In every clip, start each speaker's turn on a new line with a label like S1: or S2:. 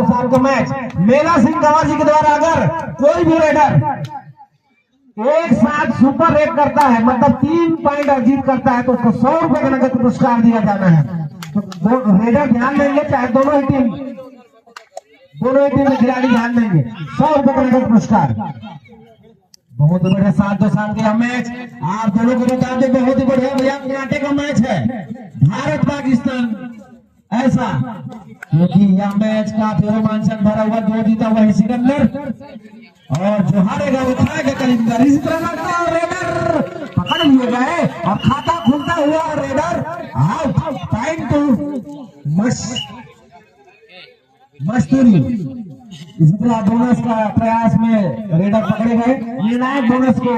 S1: साल का मैच मेला सिंह कंवर जी के द्वारा अगर कोई भी रेडर एक साथ सुपर रेड करता है, मतलब 3 पॉइंट अर्जित करता है, तो उसको 100 रुपए का नगद पुरस्कार दिया जाना है। तो रेडर ध्यान देंगे, चाहे दोनों ही टीम में खिलाड़ी ध्यान देंगे, 100 रुपए का नगद पुरस्कार। बहुत बढ़िया 7-2 साल का मैच आप दोनों को बता दें, बहुत ही बढ़िया भैया कांटे का मैच है, भारत पाकिस्तान ऐसा, क्योंकि यह मैच काफी रोमांचक भरा हुआ, जो जीता वही सिकंदर और जो हारेगा वो खाएगा कलिंदर। इसी तरह रेडर पकड़ लिए गए और खाता खुलता हुआ रेडर आउट, टाइम टू मस्तूरी। इसी तरह बोनस का प्रयास में रेडर पकड़े गए, निर्णायक बोनस को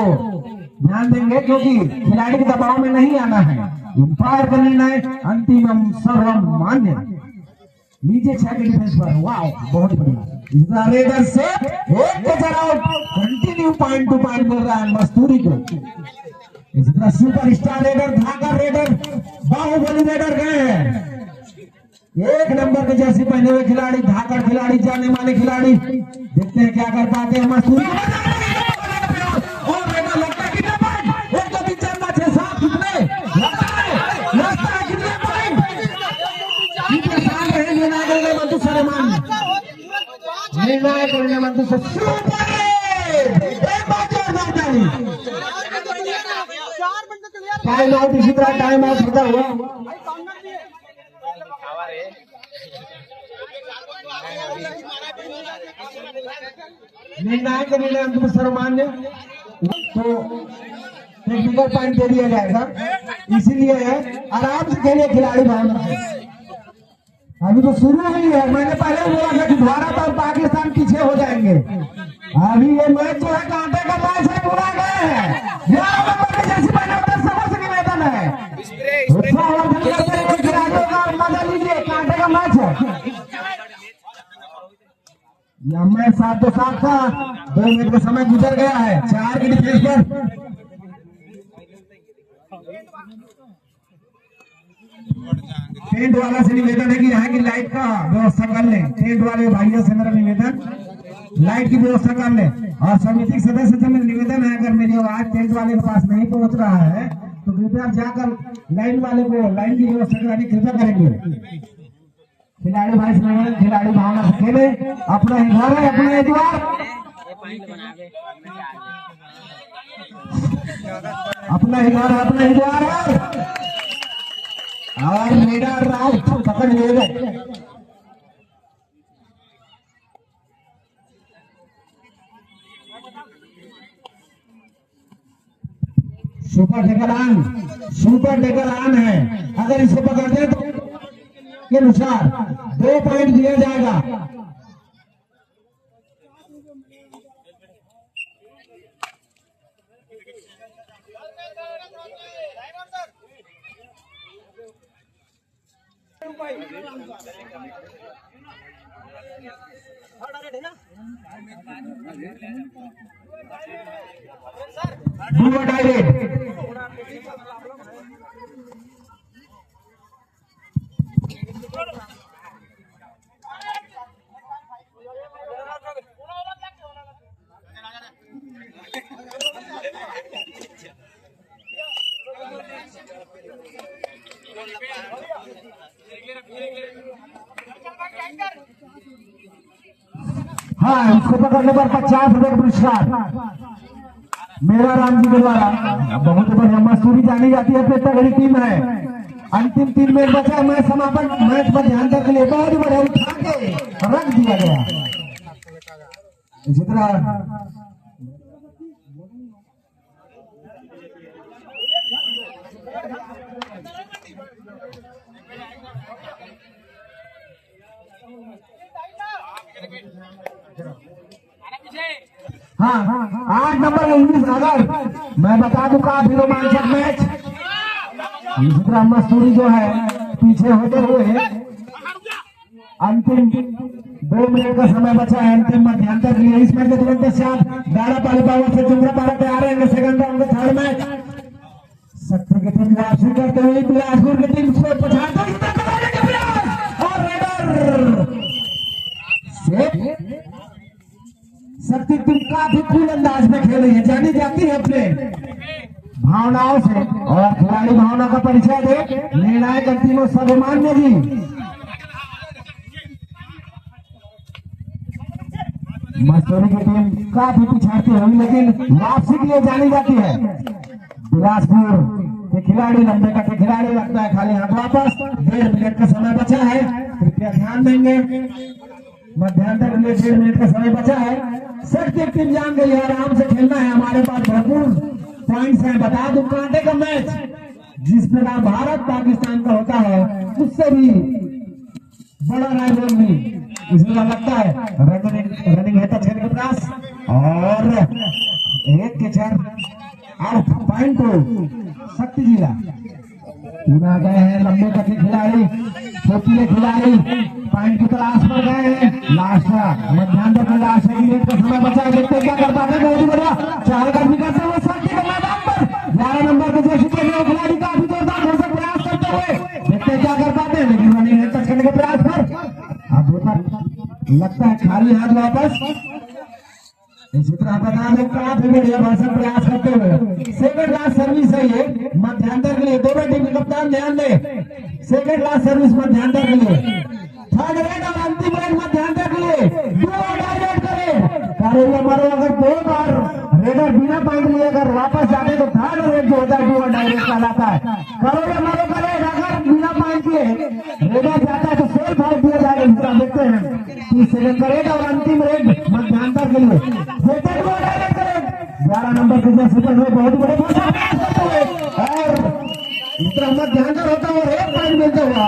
S1: ध्यान देंगे क्योंकि खिलाड़ी के दबाव में नहीं आना है, अंपायर का निर्णय अंतिम सर्वमान्य। नीचे 6 के डिफेंस पर, वाह बहुत बढ़िया। रेडर से एक गजर out, continue point to point मिल रहा है मस्तूरी को। इसी तरह सुपर स्टार रेडर, धाकर रेडर, बाहुबली रेडर गए हैं, 1 नंबर के जर्सी पहने हुए खिलाड़ी, धाकर खिलाड़ी, जाने माने खिलाड़ी। देखते हैं क्या कर पाते हैं मस्तूरी। और रेडर लगता है कितने पॉइंट, 1 2 3 4 5 6 7 कितने लगता है कितने पॉइंट, कितने साल रहे निर्णायक मंतु सलमान, निर्णायक करने मंतु से सुपर टाइम आउट। इसी तरह टाइम आउट होता हुआ निर्णायक निर्णय अंतिम सर्वमान्य, तो टेक्निकल पॉइंट दे दिया जाएगा, इसीलिए आराम से खेलिए खिलाड़ी भावना से। अभी तो शुरू हुई है, मैंने पहले बोला था कि भारत और पाकिस्तान पीछे हो जाएंगे। अभी ये मैच जो है कांटे का मैच है, पूरा गए हैं जैसी समझ के मैदान है, खिलाड़ियों का मजा लीजिए, कांटे का मैच है। यह मैच 7-2 का 2 मिनट का समय गुजर गया है, 4 के डिफेंस पर। टेंट वाला से निवेदन है कि यहाँ की लाइट का व्यवस्था कर लें, टेंट वाले भाइयों से मेरा निवेदन, लाइट की व्यवस्था कर लें। और समिति सदस्य से मेरा निवेदन है, अगर मेरी आवाज टेंट वाले के पास नहीं पहुंच रहा है तो कृपया जाकर लाइन वाले को लाइन की व्यवस्था कराने कृपया करेंगे। खिलाड़ी भाई से खिलाड़ी भावना से खेले, अपना ही घर है, अपना ही द्वार, अपना ही घर है, अपना ही द्वार है। और मेरा राउट पकड़ लिए गए, सुपर टेकर ऑन है, अगर इसको पकड़ते तो के अनुसार 2 पॉइंट दिया जाएगा। हाँ, इसको पकड़ने पर 50 रुपए पुरस्कार मेरा राम जी के द्वारा। बहुत बढ़िया मस्तूरी जानी जाती है, तगड़ी टीम है। अंतिम 3 मिनट बचा, मैच समापन, मैच पर ध्यान रखने के लिए बहुत बढ़िया उठा के रख दिया गया। इसी तरह हाँ 8 नंबर इंग्लिश अगर मैं बता दूं, काफी रोमांचक मैच। इसी तरह मस्तूरी जो है पीछे होते हुए अंतिम 2 मिनट का समय बचा है अंतिम मध्यांतर के लिए। इस मैच के तुरंत पश्चात दाड़ापाली पावर से जुमरापाड़ा तैयार रहेंगे सेकंड राउंड का थर्ड मैच। शक्ति की टीम वापसी करते हुए बिलासपुर की टीम को पछाड़ते और रेडर शक्ति टीम काफी कूल अंदाज में खेल रही है, जानी जाती है अपने भावनाओं से और खिलाड़ी भावना का परिचय दे। निर्णायक अंतिम सर्वमान्य जी मस्तूरी की टीम काफी पिछाड़ती हुई लेकिन वापसी के लिए जानी जाती है। बिलासपुर के खिलाड़ी लंबे कटे खिलाड़ी लगता है खाली हाथ वापस। 1.5 मिनट का समय बचा है, कृपया ध्यान देंगे। मध्यांतर के लिए 1.5 मिनट का समय बचा है। शक्ति टीम जान गई है आराम से खेलना है, हमारे पास भरपूर पॉइंट्स हैं। बता दूं कांटे का मैच जिस प्रकार भारत पाकिस्तान का होता है उससे भी बड़ा राइवलरी इसमें लगता है। रनिंग है टच करने के प्रयास और एक कैचर आउट। पॉइंट टू शक्ति जिला। आ गए हैं लंबे कटे खिलाड़ी, छोटे खिलाड़ी पॉइंट की तलाश पर गए हैं। लास्ट मध्यांतर का लास्ट मिनट का समय बचा है, देखते क्या कर पाते हैं। बहुत ही बढ़िया चार कदमी करते हुए शक्ति के मैदान पर 11 नंबर के जैसे खिलाड़ी काफी जोरदार ढंग से प्रयास करते हुए देखते क्या कर पाते हैं, लेकिन रनिंग है टच करने के प्रयास पर अब लगता है खाली हाथ वापस। इसी तरह बता दें काफी बढ़िया भाषण प्रयास करते हुए सेकंड लास्ट सर्विस है ये मध्यांतर के लिए। दोनों टीम के कप्तान ध्यान दे, सेकंड लास्ट सर्विस मध्यांतर के लिए। थर्ड रेड और अंतिम रेड मध्यांतर के लिए। दो डायरेक्ट करें मारो अगर 2 बार रेडर बिना पॉइंट लिए अगर वापस जाते तो थर्ड रेड जो होता है वो डायरेक्ट कहलाता है। करो या मारो करे अगर बिना पॉइंट लिए रेडर जाता है तो सेल्फ आउट दिया जाएगा। इस तरह देखते हैं 30 सेकंड का रेड और अंतिम रेड मध्यांतर के लिए। 11 नंबर के जैसे बहुत बड़े और इस तरह मध्यांतर होता हुआ एक पॉइंट मिलता हुआ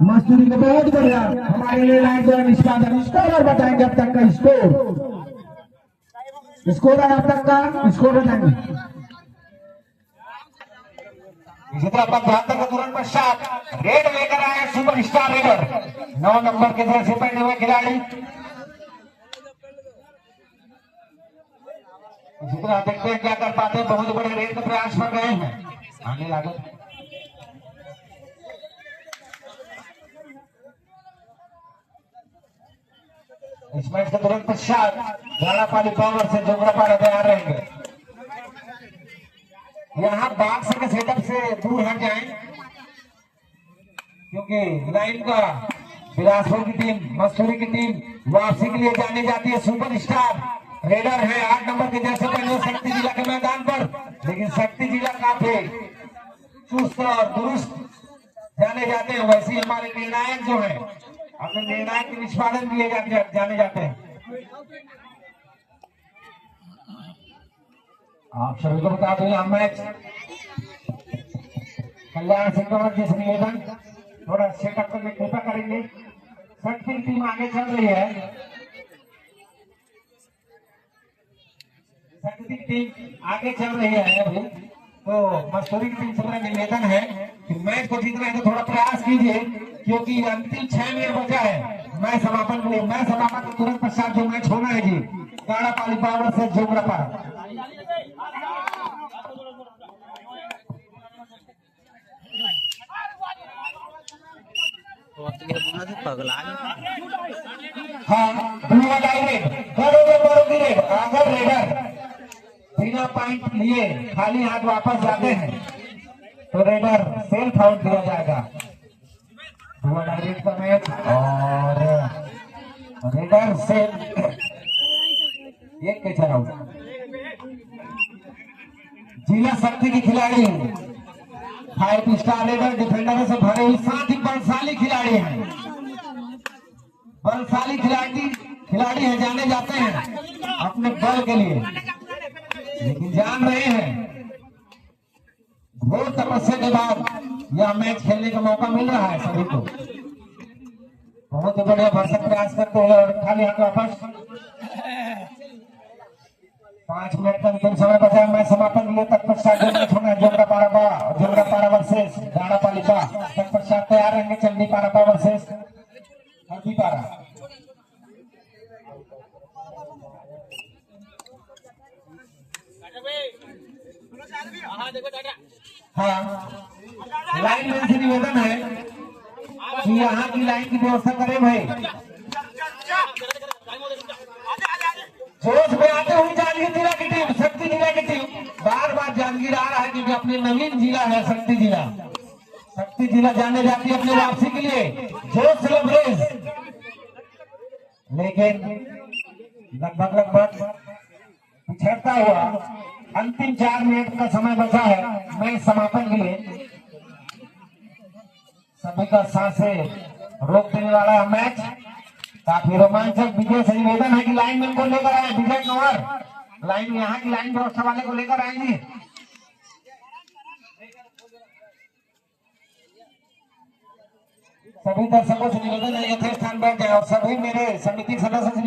S1: मस्तूरी को बहुत बढ़िया हमारे लिए लाइन द्वारा निष्पादन। स्कोर बताएंगे अब तक का स्कोर है, अब तक का स्कोर बताएंगे। इसी तरह मध्यांतर के तुरंत पश्चात रेड लेकर आए सुपर स्टार रेडर 9 नंबर के जैसे पहने हुए खिलाड़ी। इसी तरह देखते हैं क्या कर पाते हैं, बहुत बड़े रेड के प्रयास कर रहे हैं आने लगे। इस मैच के तुरंत पश्चात दाड़ापाली पावर से जुमरापाड़ा तैयार रहेंगे। यहाँ बाक्स के सेटअप से दूर हट जाएं क्योंकि लाइन का बिलासपुर की टीम मस्तूरी की टीम वापसी के लिए जानी जाती है। सुपर स्टार रेडर है 8 नंबर के जैसे पहले शक्ति जिला के मैदान पर, लेकिन शक्ति जिला काफी चुस्त और दुरुस्त जाने जाते हैं। वैसे ही हमारे निर्णायक जो है अपने निर्णायक के निष्पादन के लिए जाने जाते हैं। आप सभी को बता दो यह मैच कल्याण सिंह कंवर जी से निवेदन थोड़ा सेटअप करके कृपा करेंगे। शक्ति टीम आगे चल रही है, शक्ति टीम आगे चल रही है अभी, तो मस्तूरी की टीम से मेरा निवेदन है कि मैच को जीतना है तो थोड़ा प्रयास कीजिए क्योंकि अंतिम 6 मिनट बचा है मैच समापन के लिए। मैच समापन के तुरंत पश्चात जो मैच होना है जी दाड़ापाली पावर से जुमरापाड़ा। हाँ अगर रेडर बिना पॉइंट लिए खाली हाथ वापस जाते हैं तो रेडर सेल्फ आउट दिया जाएगा। डायरेक्ट का मैच और रेडर से एक कैचर आउट। जिला शक्ति की खिलाड़ी 5 स्टार रेडर डिफेंडर से भरे हुए साथ ही बलशाली खिलाड़ी हैं। बलशाली खिलाड़ी हैं, जाने जाते हैं अपने बल के लिए, लेकिन जान रहे हैं घोर तपस्या के बाद यह मैच खेलने का मौका मिल रहा है सभी को। बहुत ही बढ़िया भरसक प्रयास करते हैं और खाली हाथ वापस। 5 मिनट का अंतिम समय बचा है मैच समापन के लिए। तत्पश्चात जुमरापाड़ा वर्सेस दाड़ापाली का तत्पश्चात तैयार रहेंगे चंडीपाड़ा वर्सेस हल्दीपाड़ा। हाँ, लाइन में से निवेदन है कि यहाँ की लाइन की व्यवस्था करें भाई। जोश में आते हुए जांजगीर जिला की टीम, शक्ति जिला की टीम, बार बार जांजगीर आ रहा है क्योंकि अपने नवीन जिला है शक्ति जिला। शक्ति जिला जाने जाती है अपनी वापसी के लिए जोश सेलिब्रेस, लेकिन लगभग पिछड़ता हुआ अंतिम 4 मिनट का समय बचा है मैच समापन के लिए। सभी का सांसें रोक देने वाला है मैच। काफी रोमांचक विजय से निवेदन है कि लाइनमैन को लेकर आए विजय कुंवर, लाइन यहाँ की लाइन व्यवस्था वाले को लेकर आएंगे। सभी दर्शकों से निवेदन है यथास्थान बैठ जाए और सभी मेरे समिति सदस्य से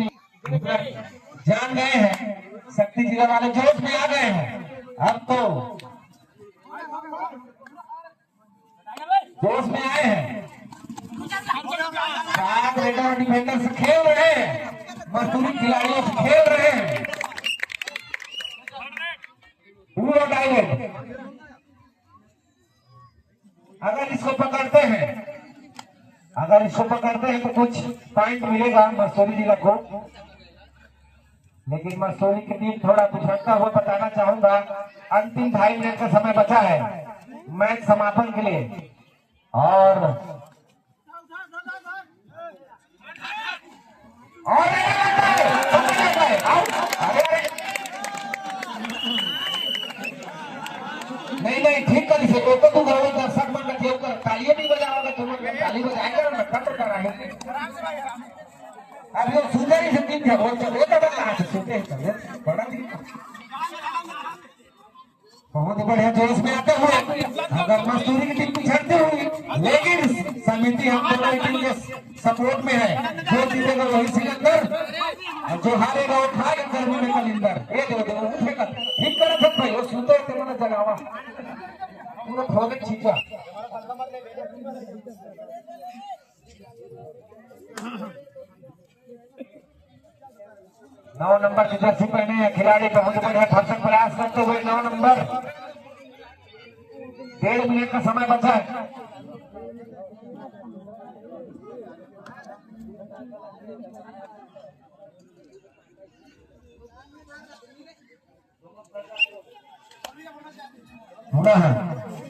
S1: जान गए हैं शक्ति जिला वाले जोश में आ गए हैं। अब तो जोश में आए हैं, सात रेडर और डिफेंडर से खेल रहे हैं, मजदूरी खिलाड़ियों से खेल रहे हैं पूरा डायरेक्ट। अगर इसको पकड़ते हैं तो कुछ पॉइंट मिलेगा मसूरी जिला को, लेकिन मसूरी की टीम थोड़ा पिछड़ता हुआ बताना चाहूंगा। अंतिम 2.5 मिनट का समय बचा है मैच समापन के लिए और नहीं ठीक कर इसे तो तू घर में दर्शक मन रखे होकर तालियां नहीं बजाओगे, तुम ताली बजाएंगे ना खत्म कर रहे हैं। अब ये सुंदर ही से टीम है, वो कहाँ से सुनते हैं बड़ा बहुत बढ़िया जोश में आते हुए अगर मजदूरी की टीम पिछड़ती हुई, लेकिन समिति हम दोनों टीम के सपोर्ट में है। जो जीतेगा वही सिकंदर और जो हारेगा वो खाएगा गर्मी में कलिंदर। ये देखो उठेगा ठीक करे थे भाई, वो सुनते थे मैंने जगावा पूरा खोले छींचा। 9 नंबर की जर्सी पहने हैं खिलाड़ी, बहुत बढ़िया भरसक प्रयास करते हुए 9 नंबर। 1.5 मिनट का समय बचा है।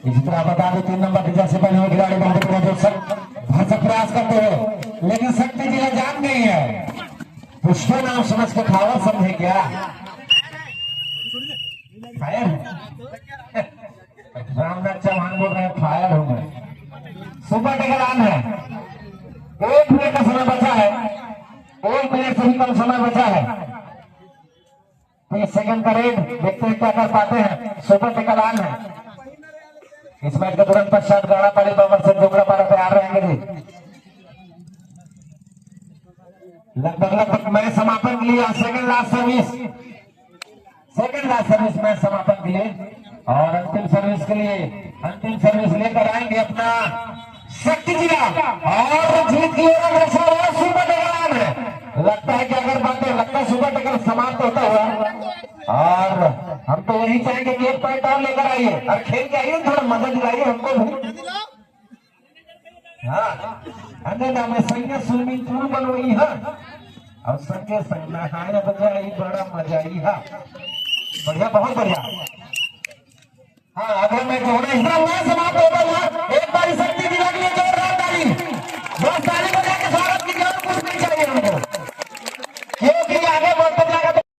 S1: इसी तरह बता दो 3 नंबर की जर्सी पहने हुए खिलाड़ी बहुत भरसक प्रयास करते हुए, लेकिन शक्ति जिला जान नहीं है। पुष्पा नाम समझ के खावा समझे क्या? फायर रामनाथ चौहान बोल रहे हैं फायर हो गए। सुपर टेकरान है। 1 मिनट का समय बचा है, 1 मिनट से भी कम समय बचा है। 30 सेकंड का रेड, देखते हैं क्या कर पाते हैं। सुपर टेकरान है। इस मैच के तुरंत पश्चात गाड़ा पाली बबर से डोगरा पारा तैयार रहेंगे जी। लगभग मैच समापन के लिए सेकंड लास्ट सर्विस मैच समापन के लिए और अंतिम सर्विस लेकर आएंगे अपना शक्ति जिला और जीत की ओर सुपर टेकरान है। लगता है कि अगर बातें सुपर टेकर समाप्त होता हुआ और हम तो यही चाहेंगे कि 1 पॉइंट और लेकर आइए और खेल के आइए, थोड़ा मदद दिलाइए हमको भी। हाँ ना मैं संजय स्विमिंग पूल बनवाई है और संजय नहाने बजाई बड़ा मजा आई है। बढ़िया बहुत बढ़िया। हाँ अगर मैं समाप्त होता हुआ